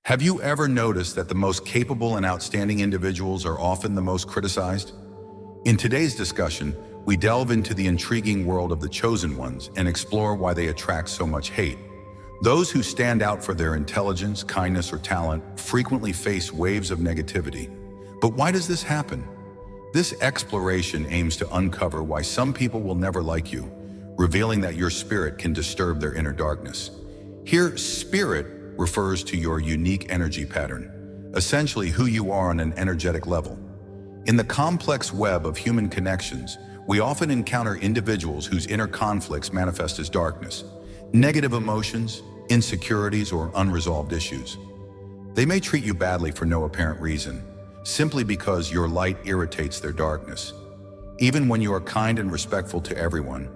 Have you ever noticed that the most capable and outstanding individuals are often the most criticized? In today's discussion, we delve into the intriguing world of the chosen ones and explore why they attract so much hate. Those who stand out for their intelligence, kindness, or talent frequently face waves of negativity. But why does this happen? This exploration aims to uncover why some people will never like you, revealing that your spirit can disturb their inner darkness. Here, spirit refers to your unique energy pattern, essentially who you are on an energetic level. In the complex web of human connections, we often encounter individuals whose inner conflicts manifest as darkness, negative emotions, insecurities, or unresolved issues. They may treat you badly for no apparent reason, simply because your light irritates their darkness. Even when you are kind and respectful to everyone,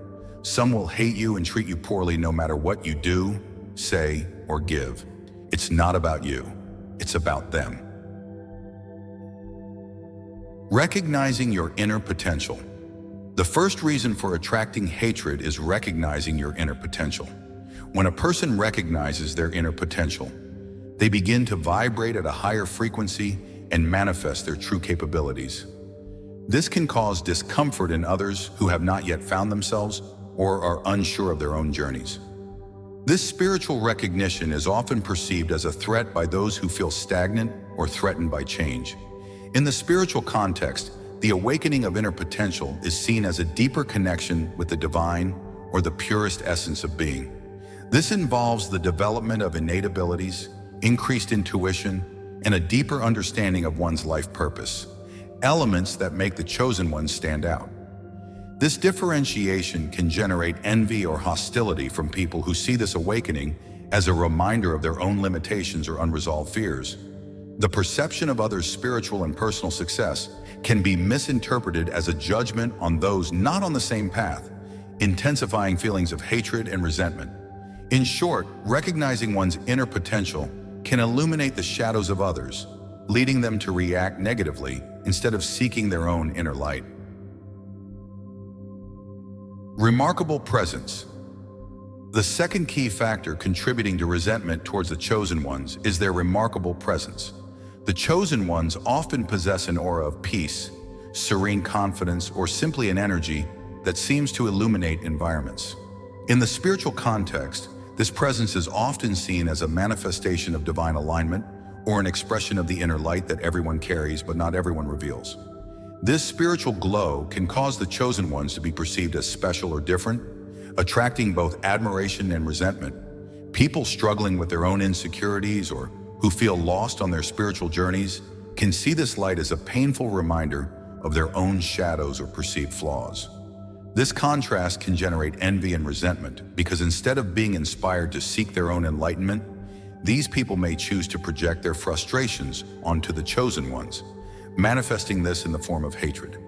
some will hate you and treat you poorly no matter what you do, say, or give. It's not about you, it's about them. Recognizing your inner potential. The first reason for attracting hatred is recognizing your inner potential. When a person recognizes their inner potential, they begin to vibrate at a higher frequency and manifest their true capabilities. This can cause discomfort in others who have not yet found themselves or are unsure of their own journeys. This spiritual recognition is often perceived as a threat by those who feel stagnant or threatened by change. In the spiritual context, the awakening of inner potential is seen as a deeper connection with the divine or the purest essence of being. This involves the development of innate abilities, increased intuition, and a deeper understanding of one's life purpose, elements that make the chosen ones stand out. This differentiation can generate envy or hostility from people who see this awakening as a reminder of their own limitations or unresolved fears. The perception of others' spiritual and personal success can be misinterpreted as a judgment on those not on the same path, intensifying feelings of hatred and resentment. In short, recognizing one's inner potential can illuminate the shadows of others, leading them to react negatively instead of seeking their own inner light. Remarkable presence. The second key factor contributing to resentment towards the chosen ones is their remarkable presence. The chosen ones often possess an aura of peace, serene confidence, or simply an energy that seems to illuminate environments. In the spiritual context, this presence is often seen as a manifestation of divine alignment or an expression of the inner light that everyone carries but not everyone reveals. This spiritual glow can cause the chosen ones to be perceived as special or different, attracting both admiration and resentment. People struggling with their own insecurities or who feel lost on their spiritual journeys can see this light as a painful reminder of their own shadows or perceived flaws. This contrast can generate envy and resentment because instead of being inspired to seek their own enlightenment, these people may choose to project their frustrations onto the chosen ones, manifesting this in the form of hatred.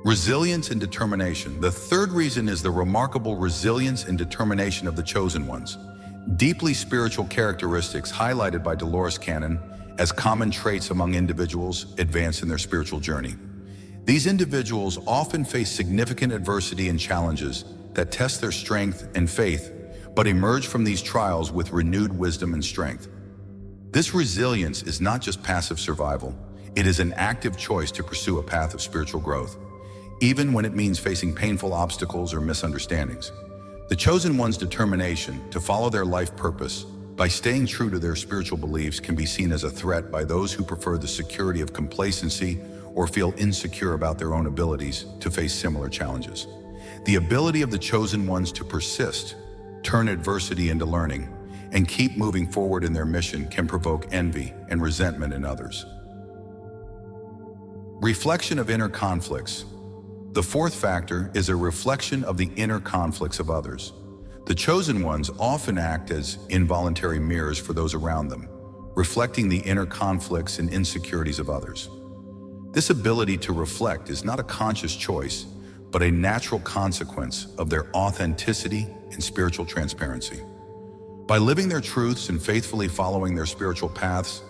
Resilience and determination. The third reason is the remarkable resilience and determination of the chosen ones. Deeply spiritual characteristics highlighted by Dolores Cannon as common traits among individuals advanced in their spiritual journey. These individuals often face significant adversity and challenges that test their strength and faith, but emerge from these trials with renewed wisdom and strength. This resilience is not just passive survival, it is an active choice to pursue a path of spiritual growth, even when it means facing painful obstacles or misunderstandings. The chosen one's determination to follow their life purpose by staying true to their spiritual beliefs can be seen as a threat by those who prefer the security of complacency or feel insecure about their own abilities to face similar challenges. The ability of the chosen ones to persist, turn adversity into learning, and keep moving forward in their mission can provoke envy and resentment in others. Reflection of inner conflicts. The fourth factor is a reflection of the inner conflicts of others. The chosen ones often act as involuntary mirrors for those around them, reflecting the inner conflicts and insecurities of others. This ability to reflect is not a conscious choice, but a natural consequence of their authenticity and spiritual transparency. By living their truths and faithfully following their spiritual paths,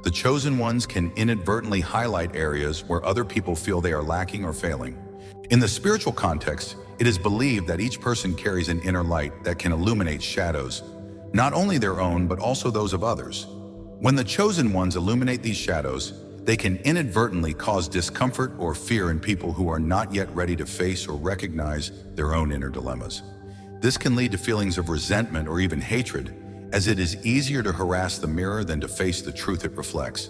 the chosen ones can inadvertently highlight areas where other people feel they are lacking or failing. In the spiritual context, it is believed that each person carries an inner light that can illuminate shadows, not only their own but also those of others. When the chosen ones illuminate these shadows, they can inadvertently cause discomfort or fear in people who are not yet ready to face or recognize their own inner dilemmas. This can lead to feelings of resentment or even hatred, as it is easier to harass the mirror than to face the truth it reflects.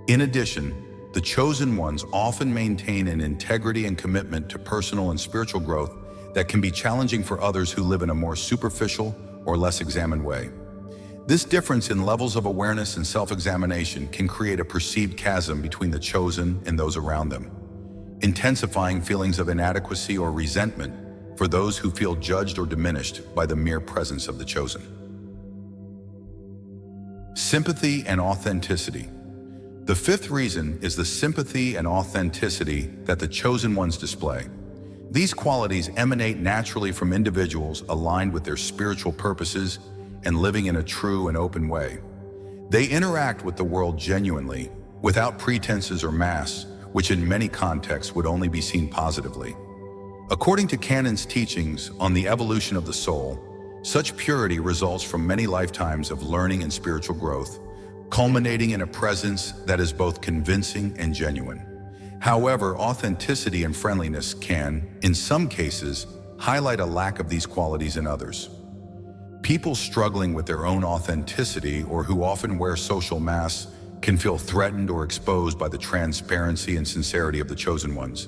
In addition, the chosen ones often maintain an integrity and commitment to personal and spiritual growth that can be challenging for others who live in a more superficial or less examined way. This difference in levels of awareness and self-examination can create a perceived chasm between the chosen and those around them, intensifying feelings of inadequacy or resentment for those who feel judged or diminished by the mere presence of the chosen. Sympathy and authenticity. The fifth reason is the sympathy and authenticity that the chosen ones display. These qualities emanate naturally from individuals aligned with their spiritual purposes and living in a true and open way. They interact with the world genuinely, without pretenses or masks, which in many contexts would only be seen positively. According to Canon's teachings on the evolution of the soul, such purity results from many lifetimes of learning and spiritual growth, culminating in a presence that is both convincing and genuine. However, authenticity and friendliness can, in some cases, highlight a lack of these qualities in others. People struggling with their own authenticity or who often wear social masks can feel threatened or exposed by the transparency and sincerity of the chosen ones.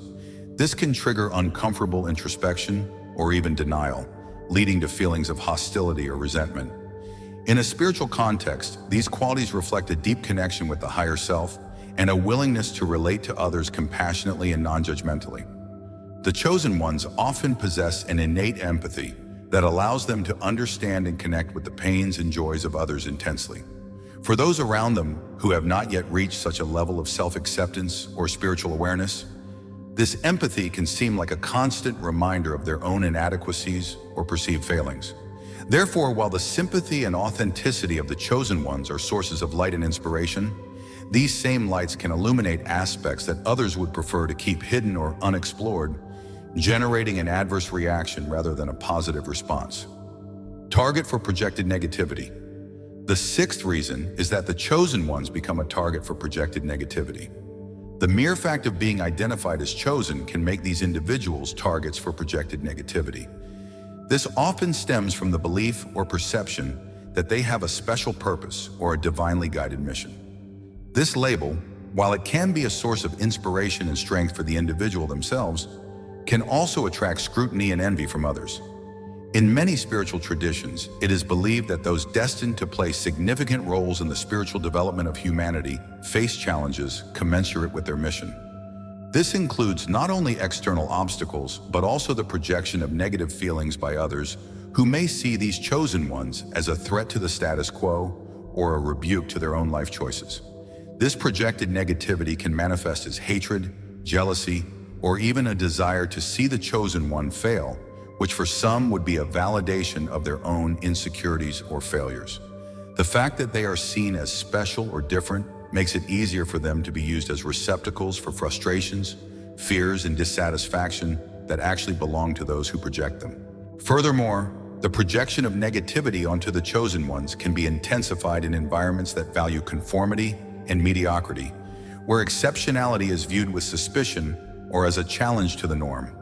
This can trigger uncomfortable introspection or even denial, leading to feelings of hostility or resentment. In a spiritual context, these qualities reflect a deep connection with the higher self and a willingness to relate to others compassionately and non-judgmentally. The chosen ones often possess an innate empathy that allows them to understand and connect with the pains and joys of others intensely. For those around them who have not yet reached such a level of self-acceptance or spiritual awareness, this empathy can seem like a constant reminder of their own inadequacies or perceived failings. Therefore, while the sympathy and authenticity of the chosen ones are sources of light and inspiration, these same lights can illuminate aspects that others would prefer to keep hidden or unexplored, generating an adverse reaction rather than a positive response. Target for projected negativity. The sixth reason is that the chosen ones become a target for projected negativity. The mere fact of being identified as chosen can make these individuals targets for projected negativity. This often stems from the belief or perception that they have a special purpose or a divinely guided mission. This label, while it can be a source of inspiration and strength for the individual themselves, can also attract scrutiny and envy from others. In many spiritual traditions, it is believed that those destined to play significant roles in the spiritual development of humanity face challenges commensurate with their mission. This includes not only external obstacles, but also the projection of negative feelings by others who may see these chosen ones as a threat to the status quo or a rebuke to their own life choices. This projected negativity can manifest as hatred, jealousy, or even a desire to see the chosen one fail, which for some would be a validation of their own insecurities or failures. The fact that they are seen as special or different makes it easier for them to be used as receptacles for frustrations, fears, and dissatisfaction that actually belong to those who project them. Furthermore, the projection of negativity onto the chosen ones can be intensified in environments that value conformity and mediocrity, where exceptionality is viewed with suspicion or as a challenge to the norm.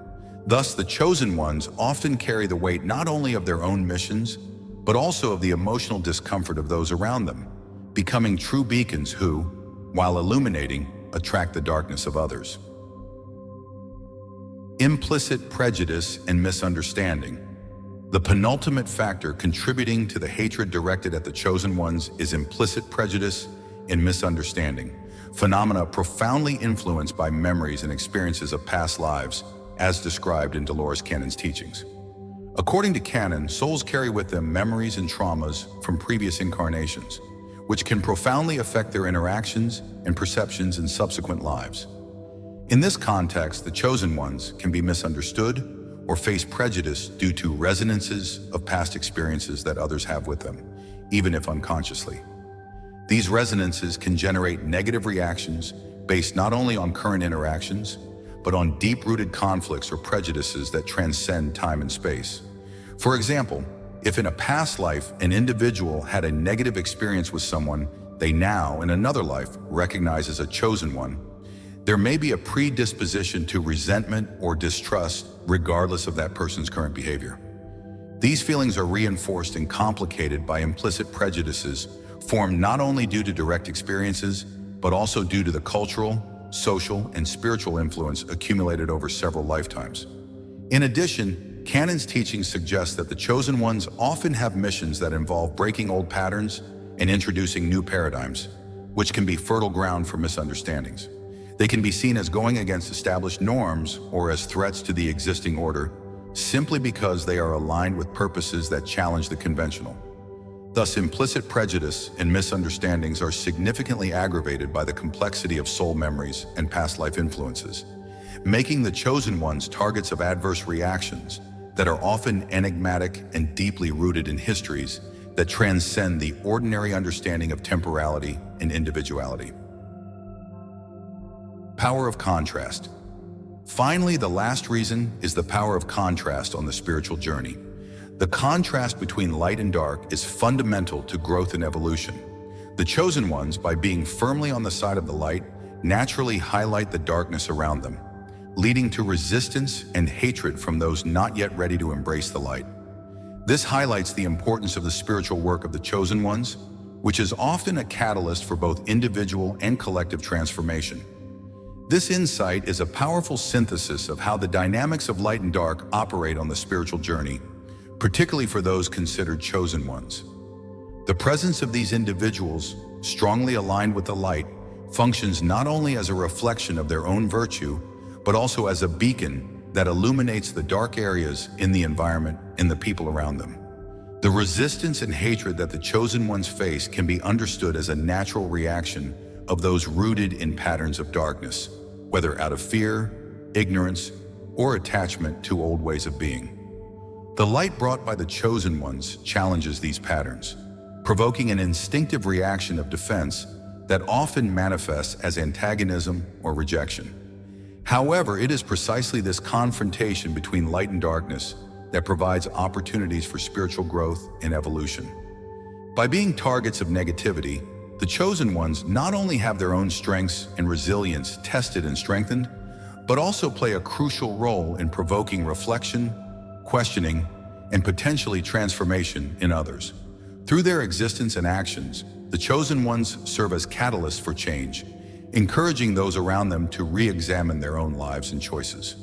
Thus, the chosen ones often carry the weight not only of their own missions, but also of the emotional discomfort of those around them, becoming true beacons who, while illuminating, attract the darkness of others. Implicit prejudice and misunderstanding. The penultimate factor contributing to the hatred directed at the chosen ones is implicit prejudice and misunderstanding, phenomena profoundly influenced by memories and experiences of past lives, as described in Dolores Cannon's teachings. According to Cannon, souls carry with them memories and traumas from previous incarnations, which can profoundly affect their interactions and perceptions in subsequent lives. In this context, the chosen ones can be misunderstood or face prejudice due to resonances of past experiences that others have with them, even if unconsciously. These resonances can generate negative reactions based not only on current interactions, but on deep-rooted conflicts or prejudices that transcend time and space. For example, if in a past life an individual had a negative experience with someone they now, in another life, recognize as a chosen one, there may be a predisposition to resentment or distrust regardless of that person's current behavior. These feelings are reinforced and complicated by implicit prejudices formed not only due to direct experiences, but also due to the cultural, social, and spiritual influence accumulated over several lifetimes. In addition, Canon's teachings suggest that the chosen ones often have missions that involve breaking old patterns and introducing new paradigms, which can be fertile ground for misunderstandings. They can be seen as going against established norms or as threats to the existing order, simply because they are aligned with purposes that challenge the conventional. Thus, implicit prejudice and misunderstandings are significantly aggravated by the complexity of soul memories and past life influences, making the chosen ones targets of adverse reactions that are often enigmatic and deeply rooted in histories that transcend the ordinary understanding of temporality and individuality. Power of contrast. Finally, the last reason is the power of contrast on the spiritual journey. The contrast between light and dark is fundamental to growth and evolution. The chosen ones, by being firmly on the side of the light, naturally highlight the darkness around them, leading to resistance and hatred from those not yet ready to embrace the light. This highlights the importance of the spiritual work of the chosen ones, which is often a catalyst for both individual and collective transformation. This insight is a powerful synthesis of how the dynamics of light and dark operate on the spiritual journey, particularly for those considered chosen ones. The presence of these individuals, strongly aligned with the light, functions not only as a reflection of their own virtue, but also as a beacon that illuminates the dark areas in the environment and the people around them. The resistance and hatred that the chosen ones face can be understood as a natural reaction of those rooted in patterns of darkness, whether out of fear, ignorance, or attachment to old ways of being. The light brought by the chosen ones challenges these patterns, provoking an instinctive reaction of defense that often manifests as antagonism or rejection. However, it is precisely this confrontation between light and darkness that provides opportunities for spiritual growth and evolution. By being targets of negativity, the chosen ones not only have their own strengths and resilience tested and strengthened, but also play a crucial role in provoking reflection, questioning, and potentially transformation in others. Through their existence and actions, the chosen ones serve as catalysts for change, encouraging those around them to re-examine their own lives and choices.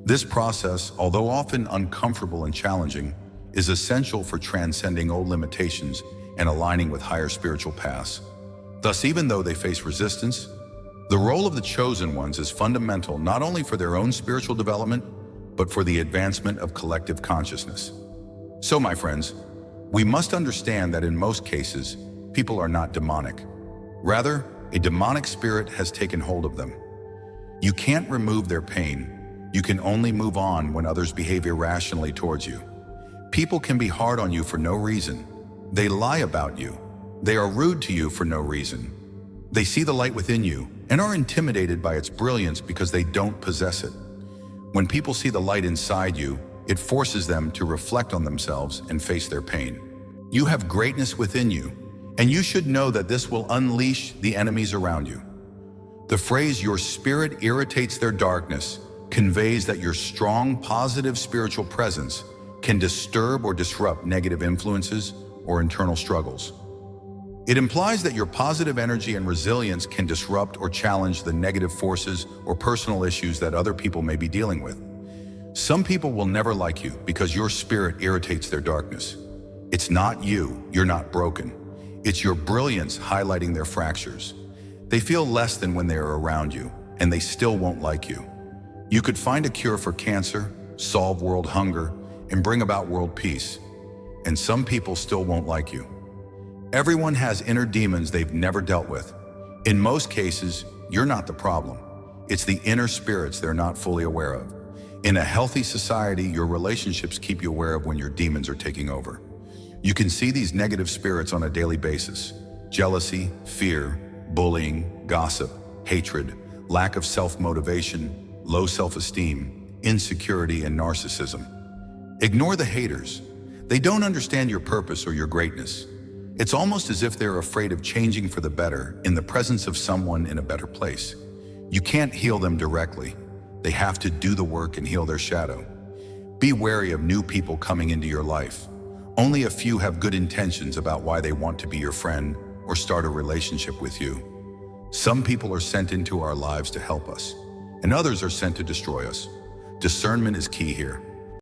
This process, although often uncomfortable and challenging, is essential for transcending old limitations and aligning with higher spiritual paths. Thus, even though they face resistance, the role of the chosen ones is fundamental not only for their own spiritual development, but for the advancement of collective consciousness. So, my friends, we must understand that in most cases, people are not demonic. Rather, a demonic spirit has taken hold of them. You can't remove their pain. You can only move on when others behave irrationally towards you. People can be hard on you for no reason. They lie about you. They are rude to you for no reason. They see the light within you and are intimidated by its brilliance because they don't possess it. When people see the light inside you, it forces them to reflect on themselves and face their pain. You have greatness within you, and you should know that this will unleash the enemies around you. The phrase, "your spirit irritates their darkness," conveys that your strong, positive spiritual presence can disturb or disrupt negative influences or internal struggles. It implies that your positive energy and resilience can disrupt or challenge the negative forces or personal issues that other people may be dealing with. Some people will never like you because your spirit irritates their darkness. It's not you, you're not broken. It's your brilliance highlighting their fractures. They feel less than when they are around you, and they still won't like you. You could find a cure for cancer, solve world hunger, and bring about world peace, and some people still won't like you. Everyone has inner demons they've never dealt with. In most cases, you're not the problem. It's the inner spirits they're not fully aware of. In a healthy society, your relationships keep you aware of when your demons are taking over. You can see these negative spirits on a daily basis: jealousy, fear, bullying, gossip, hatred, lack of self-motivation, low self-esteem, insecurity, and narcissism. Ignore the haters. They don't understand your purpose or your greatness. It's almost as if they're afraid of changing for the better in the presence of someone in a better place. You can't heal them directly. They have to do the work and heal their shadow. Be wary of new people coming into your life. Only a few have good intentions about why they want to be your friend or start a relationship with you. Some people are sent into our lives to help us, and others are sent to destroy us. Discernment is key here.